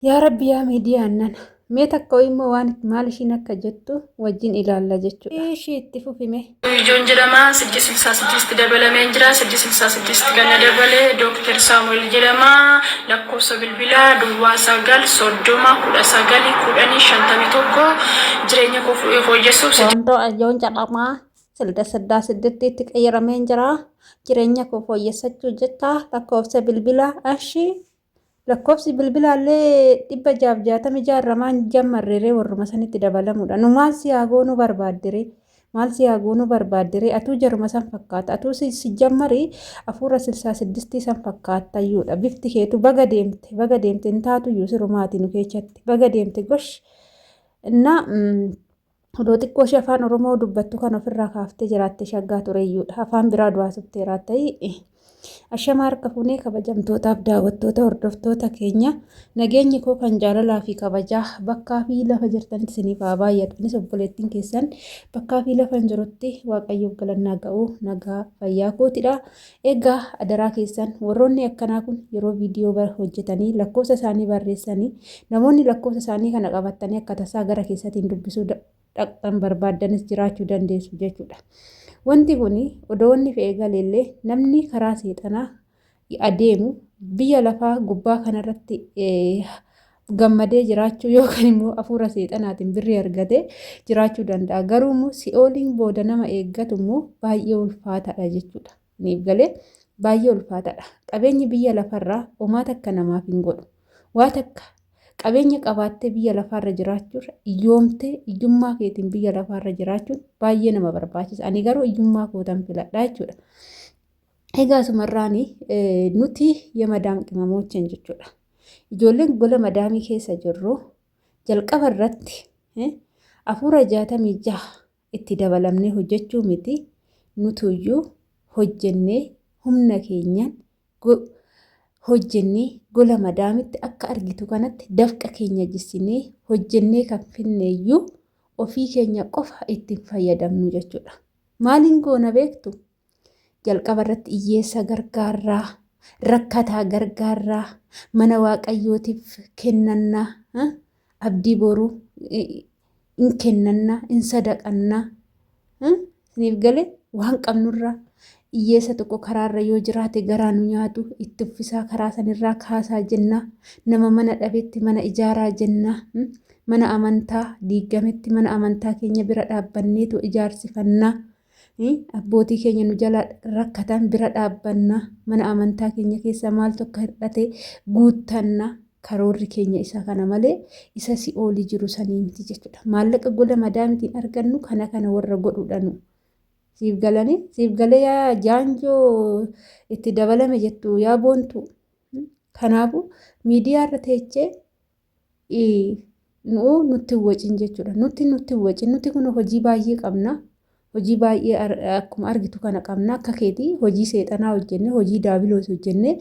Yaa Rabbi yaa miidiyaannan mee takka immoo waan maal ishiin akka jettu wajjin ilaalla jechuudha. Ishii itti fufime. Ijoon jedhama 666 dabalamee jira 666 kan dabalee Dr. Saamu'eel jedhama lakkoofsa bilbilaa duwwaa 9 30 19 51 jireenya koo fooyyessuuf Wantoo ajoon jedhama silda siddeetti qayyaramee jira jireenya koo fooyyessachuu jetta lakkoofsa bilbilaa ashii. Lakkoofsi bilbilaallee 666 ramaan jammarree warruma sanitti dabalamudha. Nu maal si haa goonu barbaaddire atuu jaruma san fakkaata atuu si jammarii hafuura 66 san fakkaatayyuudha. Bifti keetu baga deemte hin taatuyyuu sirumaati nu keessatti baga deemte gosh innaa odoo xiqqoo ishee afaan Oromoo dubbattu kan ofirraa kaaftee jiraatte shaggaa tureyyuudha. Afaan biraa du'aasufteeraa ta'ii. Ashama harka fuunee kabajamtootaaf daawwattoota hordoftoota keenya nageenyi koo kan jaalalaa fi kabajaa bakkaa fi lafa jirtanitti isiniif haa baay'atu. Innis obboleettiin keessan bakkaa fi lafa hin jirutti waaqayyoof galannaa ga'uu nagaa fayyaa kootidha. Egaa adaraa keessan warroonni akkanaa kun yeroo viidiyoo hojjetanii lakkoofsa isaanii barreessanii namoonni lakkoofsa isaanii kana qabatanii akka tasaa gara keessatiin dubbisuu dhaqan barbaadanis jiraachuu dandeessu jechuudha. Wanti kun odoonni fe'ee galeellee namni karaa seexanaa adeemu biyya lafaa gubbaa kanarratti gammadee jiraachuu yookaan immoo hafuura seexanaatiin birrii argatee jiraachuu danda'a. Garuu immoo si'ooliin booda nama eeggatu immoo baay'ee ulfaataadha jechuudha. Niif galee baay'ee ulfaataadha. Qabeenyi biyya lafarraa homaa takka namaaf hin godhu. Waa takka qabeenya qabaattee biyya lafaarra jiraachuun iyyoomtee iyyummaa keetiin biyya lafaarra jiraachuun baay'ee nama barbaachisa. Ani garuu iyyummaa kootan filadha jechuudha. Egaa sumarraan nuti madaam qimamoochan jechuudha. Ijoolleen gola madaamii keessa jirru jalqaba irratti hafuura 66 itti dabalamnee hojjechuu miti nutuyyuu hojjennee humna keenyaan hojjennee gola madaamitti akka argitu kanatti dafqa keenya jissinee hojjennee kan finneeyyuu ofii keenya qofa ittiin fayyadamnu jechuudha. Maaliin goona beektu? Jalqaba irratti hiyyeessa gargaarraa, rakkataa gargaarraa, mana waaqayyootiif kennannaa, abdii boruu in kennannaa, in sadaqannaa. Isiniif galee waan qabnurraa hiyyeessa tokko karaarra yoo jiraate garaa nu nyaatu itti uffisaa karaa sanirraa kaasaa jennaa. Nama mana dhabetti mana ijaaraa jennaa. Mana amantaa diigametti mana amantaa keenya bira dhaabbanneetu ijaarsifannaa. Abbootii keenya nu jala rakkatan bira dhaabbannaa. Mana amantaa keenya keessa maal tokko hir'ate guuttannaa. Karoorri keenya isa kana malee isa si'oolii jiru sanii miti jechuudha. Maallaqa gola madaamitiin argannu kana warra godhudhanu. Siif galee yaa jaanjoo itti dabalame jettu yaa boontu. Kanaafuu miidiyaa irra teechee nutti wacin jechuudha. Nutti wacin nuti kun hojii baay'ee qabna. Hojii baay'ee akkuma argitu kana qabna. Akka keetii hojii seexanaa hojjenne hojii daabiloos hojjenne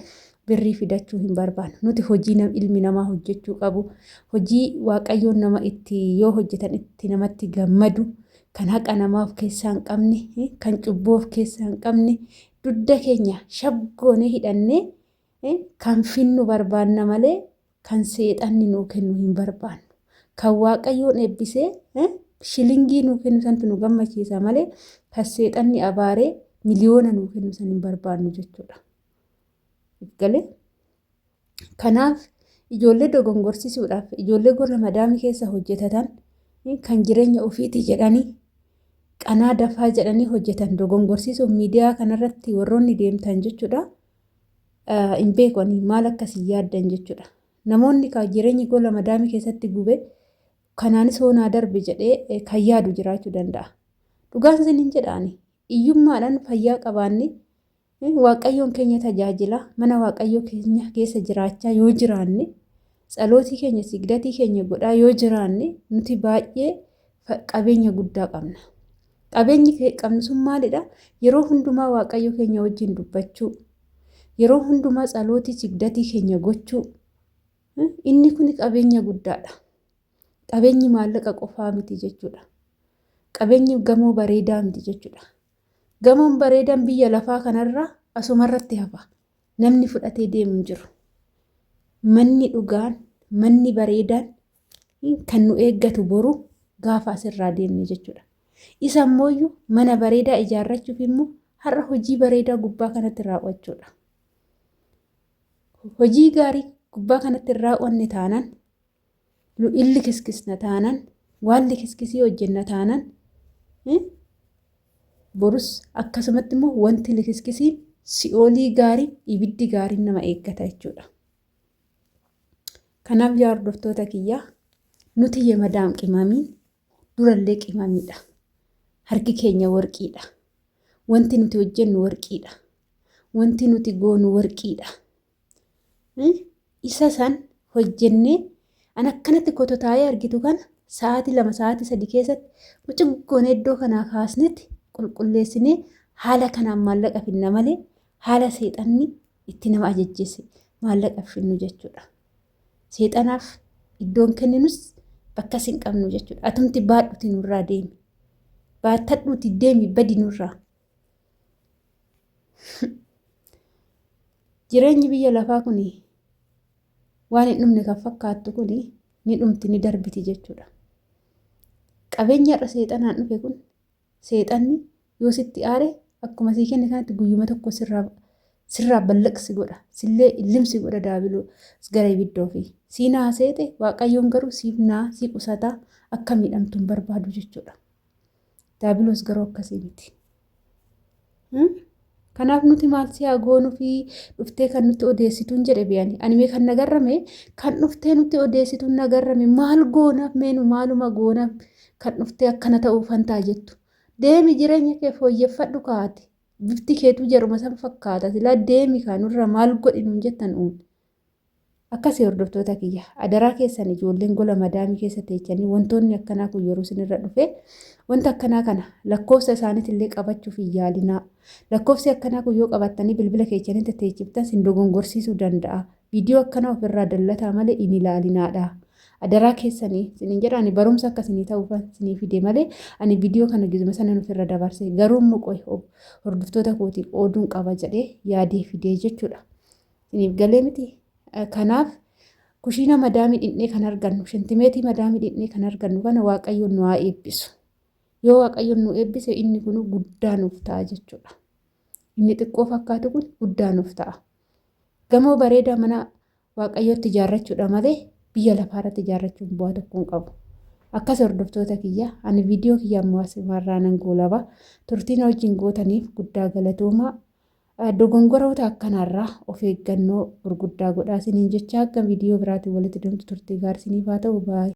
birrii fidachuu hin barbaannu. Nuti hojii ilmi namaa hojjechuu qabu. Hojii waaqayyoon nama itti yoo hojjetan itti namatti gammadu. Kan haqa namaa of keessaa hin qabne, kan cubbuu of keessaa hin qabne, dudda keenya shabgoonee hidhannee kan finnu barbaanna malee kan seexanni nuu kennu hin barbaannu. Kan waaqayyoon eebbisee shilingii nuu kennu santu nu gammachiisa malee kan seexanni abaaree miliyoona nuu kennu san hin barbaannu jechuudha. Galee kanaaf ijoollee dogongorsiisuudhaaf ijoollee gola madaamii keessa hojjetatan kan jireenya ofiiti jedhanii qanaa dafaa jedhanii hojjetan dogongorsiisuuf miidiyaa kanarratti warroonni deemtan jechuudha. Hin beekanii maal akkasii yaaddan jechuudha. Namoonni jireenyi gola madaamii keessatti gube kanaanis hoonaa darbe jedhee kan yaadu jiraachuu danda'a. Dhugaan isin hin jedhaani iyyummaadhaan fayyaa qabaanne waaqayyoon keenya tajaajila mana waaqayyoo keenya keessa jiraachaa yoo jiraanne tsalootii keenya sigdatii keenya godhaa yoo jiraanne nuti baay'ee qabeenya guddaa qabna. Qabeenyi qabnu sun maalidha? Yeroo hundumaa waaqayyoo keenya wajjin dubbachuu, yeroo hundumaa tsalootii sigdatii keenya gochuu. Inni kun qabeenya guddaadha. Qabeenyi maallaqa qofaa miti jechuudha. Qabeenyi gamoo bareedaa miti jechuudha. Gamoon bareedaan biyya lafaa kanarraa asumarratti hafa. Namni fudhatee deemu hin jiru. Manni dhugaan manni bareedaan kan nu eeggatu boru gaafa asirraa deemne jechuudha. Isa immoo mana bareedaa ijaarrachuuf immoo har'a hojii bareedaa gubbaa kanatti raawwachuudha. Hojii gaarii gubbaa kanatti raawwanne taanaan illi kiskisna taanaan waan kiskisii hojjenna taanaan borus akkasumatti immoo wanti kiskisiin si'oolii gaarii ibiddi gaariin nama eeggata jechuudha. Kanaaf yaa hordoftoota kiyyaa nuti madaam qimamiin durallee qimamiidha. Harki keenya warqiidha. Wanti nuti hojjennu warqiidha. Wanti nuti goonu warqiidha. Isa san hojjennee an akkanatti kototaayee argitu kana sa'aatii 2 sa'aatii 3 keessatti mucuggoon iddoo kanaa kaasnetti qulqulleessinee haala kanaan maallaqa finna malee haala seexanni itti nama ajajjeesse maallaqa finnu jechuudha. Seexanaaf iddoon kenninus bakka sin qabnu jechuudha. Atumti baadhuti nurraa deemi. Baattadhuuti deemi badi nurraa. Jireenyi biyya lafaa kuni waan hin dhumne kan fakkaattu kuni ni dhumti ni darbiti jechuudha. Qabeenya irra seexanaan dhufe kun seexanni yoo sitti aare akkuma sii kenne kanatti guyyuma tokko sirraa ballaqsi godha. Sillee illimsi godha daabiloo gara ibiddoo fi siinaa seete waaqayyoon garuu siif naa sii qusataa akka miidhamtuun barbaadu jechuudha. Daabiloos garuu akkasii miti. Kanaaf nuti maal si haa goonuu fi dhuftee kan nuti odeessituun jedhe biyyaani. Animee kan nagarrame kan dhuftee nuti odeessituun nagarrame maal goonaaf meenu maaluma goonaaf kan dhuftee akkana ta'uuf hantaa jettu. Deemi jireenya kee fooyyeffadhu kaati. Bifti keetuu jaruma san fakkaata. Silaa deemi kanurra maal godhinuun jettan uun. Akkasii hordoftoota kiyya. Adaraa keessan ijoolleen gola madaamii keessa teechanii wantoonni akkanaa kun yeroo isinirra dhufe wanta akkanaa kana lakkoofsa isaaniitillee qabachuuf hin yaalinaa. Lakkoofsi akkanaa kun yoo qabattanii bilbila keessanitti teechiftan sin dogongorsiisuu danda'a. Viidiyoo akkanaa ofirraa dallataa malee hin ilaalinaadha. Adaraa keessanii sinin jedha ani barumsa akkasii ta'uufan sinii fide malee ani viidiyoo kana gizuma sanan ofirra dabarse garuu muqoy hordoftoota kootii qooduun qaba jedhee yaadee fidee jechuudha. Siniif galee miti. Kanaaf kushiina madaamii dhinnee kan argannu shantimeetii madaamii dhinnee kan argannu kana waaqayyoon nu haa eebbisu. Yoo waaqayyoon nu eebbise inni kun guddaa nuuf ta'a jechuudha. Inni xiqqoo fakkaatu kun guddaa nuuf ta'a. Gamoo bareedaa mana waaqayyootti ijaarrachuudha malee biyya lafaarratti ijaarrachuun bu'aa tokko hin qabu. Akkas hordoftoota kiyya ani viidiyoo kiyya ammoo asimarraa nan goolaba. Turtiin wajjin gootaniif guddaa galatoomaa. Dogongoroota akkanarraa of eeggannoo gurguddaa godhaa siniin jecha akka viidiyoo biraatiin walitti deemtu turtii gaarii siniif haa ta'u baay'ee.